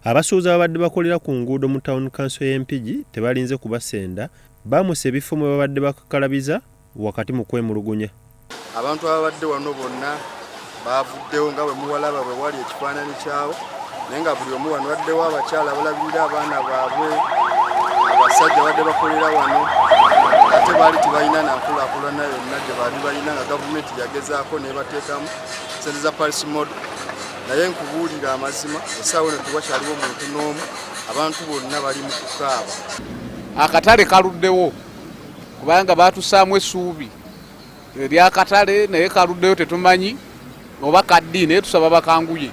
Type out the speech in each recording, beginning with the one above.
Abasuubuzi ababadde bakolera ku nguudo mu Town Council y'Empigi tebalinze kubasenda, baamusa ebifo mwe babadde bakakalabiza wakati mu kwemulugunya. Abantu ababadde wano bonna baavuddewo nga bwe muwalaba bwe wali ekifaananyi kyawo, naye nga buli omu wano waddewo abakyala abalabirira abaana baabwe, abasajja badde bakolera wano, ate baali tebalina nankulaakulana yonna gye baali balina nga gavumenti yagezaako n'ebateekamu sente za Paris Model. Naye nkubuulira amazima essaawa eno tewakyaliwo muntu n'omu, abantu bonna bali mu kukaaba. Akatale kaluddewo kubanga baatusaamu essuubi ery'akatale, naye kaluddeyo tetumanyi oba kaddi, naye tusaba bakanguye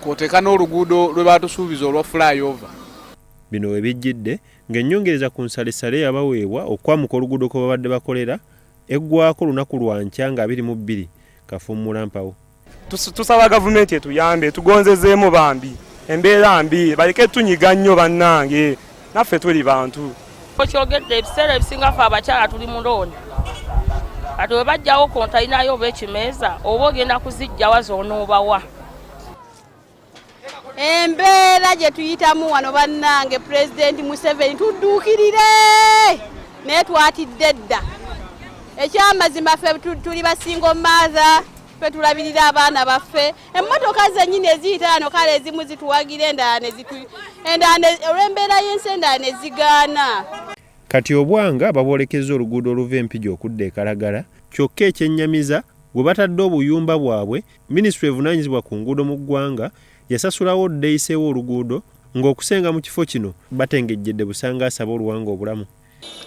kwoteeka n'oluguudo lwe baatusuubiza olwa flyover. Bino we bijjidde ng'ennyongereza ku nsalessale yabaweebwa okwamuka oluguudo kwe babadde bakolera eggwako lunaku lwa nkya nga 22 Kafuumuula Mpawo. Tusaba gavumenti etuyambe tugonzezeemu bambi embeera mbi, baleke tunyiga nnyo bannange, naffe tuli bantu. Okyogedde ebiseera ebisinga ffe abakyala tuli mu looni, ati bwe bajjawo kontayinayo oba ekimeeza oba ogenda kuzijjawa zoonoobawa. Embeera gye tuyitamu wano bannange, Pulezidenti Museveni tudduukirire, naye twatidde dda. Ekyamazima ffe tuli basingo maaza, ffe tulabirira abaana baffe. Emmotoka zennyini eziyita wano kale ezimu zituwagira, endala olw'embeera y'ensi endala ne zigaana. Kati obwanga baboolekeza oluguudo oluva Empigi okudda e Kalagala, kyokka ekyennyamiza bwe batadde obuyumba bwabwe, Minisitule evunaanyizibwa ku nguudo mu ggwanga yasasulawo dde eyiseewo oluguudo, ng'okusenga mu kifo kino batengejjedde busanga asaba oluwanga obulamu.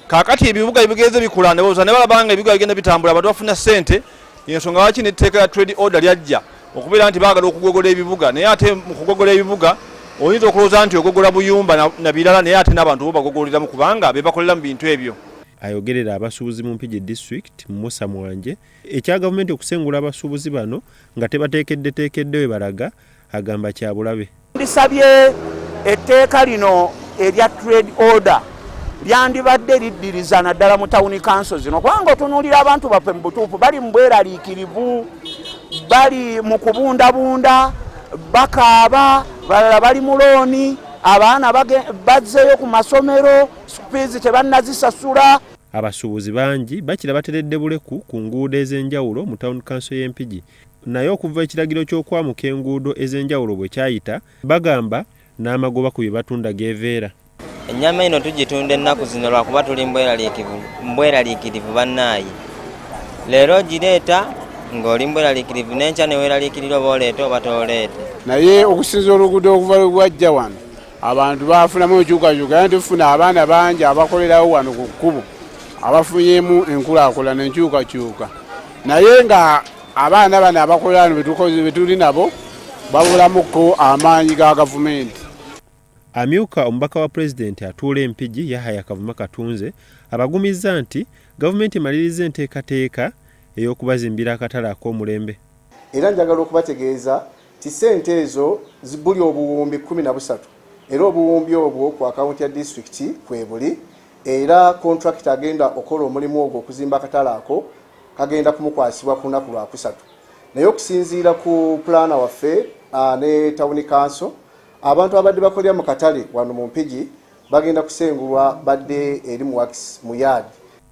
Kaakati ebibuga ebigenze bikula ne booza ne balabanga ebibuga bigenda bitambula, abantu bafuna ssente, y'ensonga lwaki n'etteeka ya trade order lyajja okubeera nti baagala okugogola ebibuga. Naye ate mu kugogola ebibuga oyinza okulowooza nti ogogola buyumba na birala, naye ate n'abantu bo bagogoleramu kubanga be bakolera mu bintu ebyo. Ayogerera abasuubuzi mu Mpigi District Musa Mwanje, ekya gavumenti okusengula abasuubuzi bano nga tebateekedde we balaga, agamba kya bulabe. Ndisabye etteeka lino erya trade order lyandibadde liddiriza naddala mu Town Council zino, kubanga otunuulira abantu baffe mu butuufu bali mu bweraliikirivu, bali mu kubundabunda, bakaaba, balala bali mu looni, abaana bazzeeyo ku masomero, fees tebannazisasula. Abasuubuzi bangi bakira bateredde buleku ku nguudo ez'enjawulo mu Town Council y'Empigi, naye okuva ekiragiro ky'okwamuka enguudo ez'enjawulo bwe kyayita, bagamba n'amagoba ku bye batunda geeveera. Ennyama eno tugitunda ennaku zino lwakuba tuli mbweraliikirivu bannaayi. Leero gireeta ng'oli mbweraliikirivu, n'enkya ne weeraliikirira oba oleeta oba tooleete. Naye okusinza oluguudo okuva lwe bwajja wano, abantu baafunamu enkyukakyuka, naye tufuna abaana bangi abakolerawo wano ku kkubo abafunyemu enkulaakulana enkyukakyuka, naye nga abaana bano abakolera wano betuli nabo babulamuko amaanyi ga gavumenti. Amyuka omubaka wa Pulezidenti atuula Empigi Yahaya Kavuma Katunze abagumizza nti gavumenti emaliriza enteekateeka ey'okubazimbira akatale ak'omulembe. Era njagala okubategeeza ti ssente ezo zibuli obuwumbi 13, era obuwumbi obwo ku akawunti ya disitulikiti kwebuli, era kontrakita agenda okola omulimu ogwo okuzimba akatale ako kagenda kumukwasibwa ku lunaku lwa 3. Naye okusinziira ku pulaana waffe ne Town Council, abantu abadde bakolera mu katale wano mu Mpigi bagenda kusengulwa badde eri mu wax mu yard.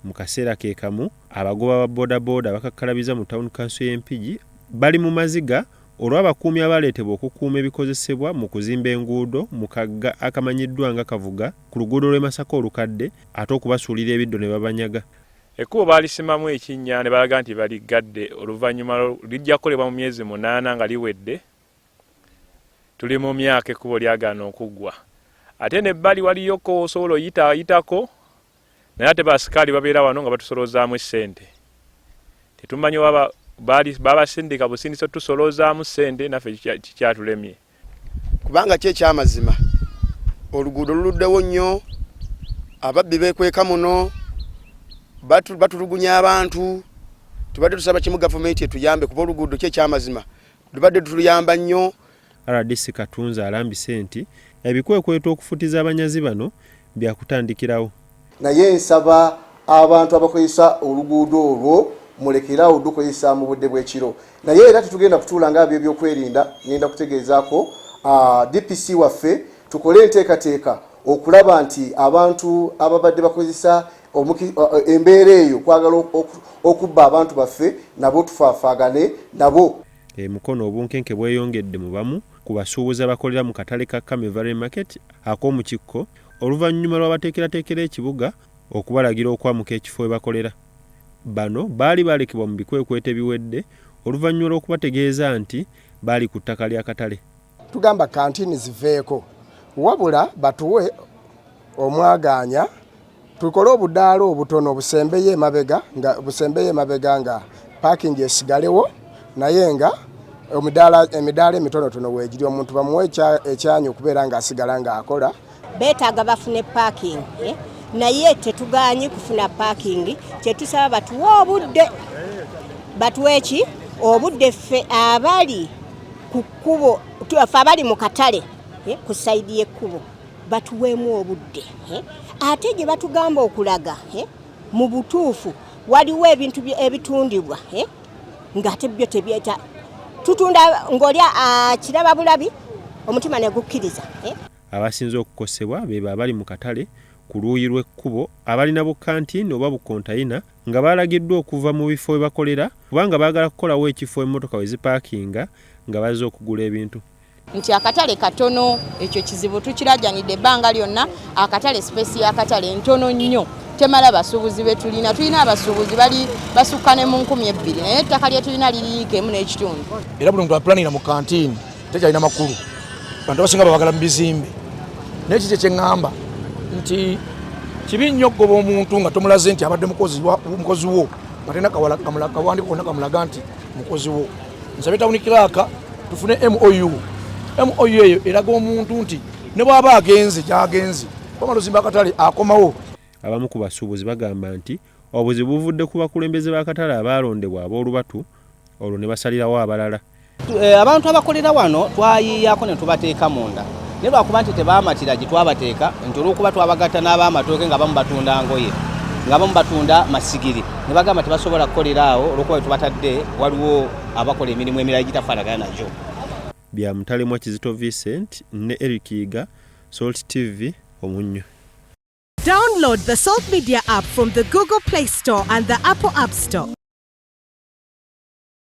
Mu kaseera ke kamu abagoba ba bodaboda bakakalabiza mu Town Council y'Empigi bali mu maziga olw'abakuumi abaleetebwa okukuuma ebikozesebwa mu kuzimba enguudo mu kagga akamanyiddwa nga Kavuga ku luguudo lw'e Masaka olukadde, ate okubasuulira ebiddo ne babanyaga. Ekkubo baalisimamu ekinnya ne balaga nti baliggadde, oluvannyuma lijja kukolebwa mu myezi 8 nga liwedde. Tuli mu myaka ekkubo lyagaana okuggwa. Ate n'ebbali waliyoko osobola oyitako, naye ate basikaali babeera wano nga batusolozaamu ssente. Tetumanyi waba babasindika busindisa tusolozaamu ssente, naffe kikyatulemye. Kubanga kye kyamazima oluguudo luluddewo nnyo, ababbi beekweka muno, batulugunya abantu. Tubadde tusaba kimu gavumenti etuyambe kuba oluguudo kye kyamazima tubadde tuluyamba nnyo. RDC Katunze alambise nti ebikwekweto okufutiza abanyazi bano byakutandikirawo. Naye nsaba abantu abakozesa oluguudo olwo mulekerawo dukozesa mu budde bw'ekiro. Naye era tetugenda kutuula nga ebyo ebyokwerinda, ngenda kutegeezaako DPC waffe tukole enteekateeka okulaba nti abantu ababadde bakozesa embeera eyo kwagala okubba abantu baffe nabo tufaafagane nabo. Mukono obunkenke bweyongedde mu bamu ku basuubuzi abakolera mu katale ka Kamevale Market ak'omu Kikko oluvannyuma lw'abateekerateekera ekibuga okubalagira okwamuka ekifo we bakolera. Bano baali balekebwa mu bikwekwete biwedde oluvannyuma lw'okubategeeza nti baali ku ttaka lya katale. Tugamba kantini ziveeko wabula batuwe omwaganya tukole obudaala obutono busembeye emabega nga parking esigalewo naye nga emidaala emitonotono weegiri omuntu bamuwe ekyanyu okubeera ng'asigala ng'akola. Beetaaga bafune parking naye tetugaanyi kufuna parking kyetusaba batuwe obudde batuwe ki obudde ffe abali ku kkubo ffe abali mu katale ku sayidi y'ekkubo batuweemu obudde ate gye batugamba okulaga mu butuufu waliwo ebintu ebitundibwa ng'ate byo tebyeta tutunda ng'olya kiraba bulabi omutima ne gukkiriza. Abasinze okukosebwa be abali mu katale ku luuyi lw'ekkubo abalina bu kantini oba bu kontayina nga balagiddwa okuva mu bifo we bakolera kubanga baagala kukolawo ekifo emmotoka we zipaakinga nga bazze okugula ebintu. Nti akatale katono ekyo kizibu tukirajjanidde ebbanga lyonna akatale space y'akatale ntono nnyo temala basuubuzi betulina tulina abasuubuzi bali basukka ne mu 2000 naye ettaka lye tulina liriikemu n'ekitundu. Era buli muntu aplanira mu kantini tekyalina makulu bantu basinga babagala mu bizimbe naye kiki kyeŋŋamba nti kibi nnyo okugoba omuntu nga tomulaze nti abadde mukozi wo nga tena kawandiko konna kamulaga nti mukozi wo. Nsabe tawuni kiraaka tufune MOU eyo eraga omuntu nti ne bw'aba agenze gy'agenze bamala ozimba akatale akomawo. Abamu ku basuubuzi bagamba nti obuzibu buvudde ku bakulembeze b'akatale abaalondebwa ab'olubatu olwo ne basalirawo abalala. Abantu abakolera wano twayiyaako ne tubateeka munda naye lwakuba nti tebaamatira gye twabateeka nti olw'okuba twabagatta n'ab'amatooke nga bamu batunda ngoye nga bamu batunda masigiri ne bagamba tebasobola kukolera awo olw'okuba tubatadde waliwo abakola emirimu emirala gitafaanagana nagyo. Bya Mutalemu Kizito Vincent ne Eric Yiga, Salt TV, Omunnyo. Download the Salt Media app from the Google Play Store and the Apple App Store.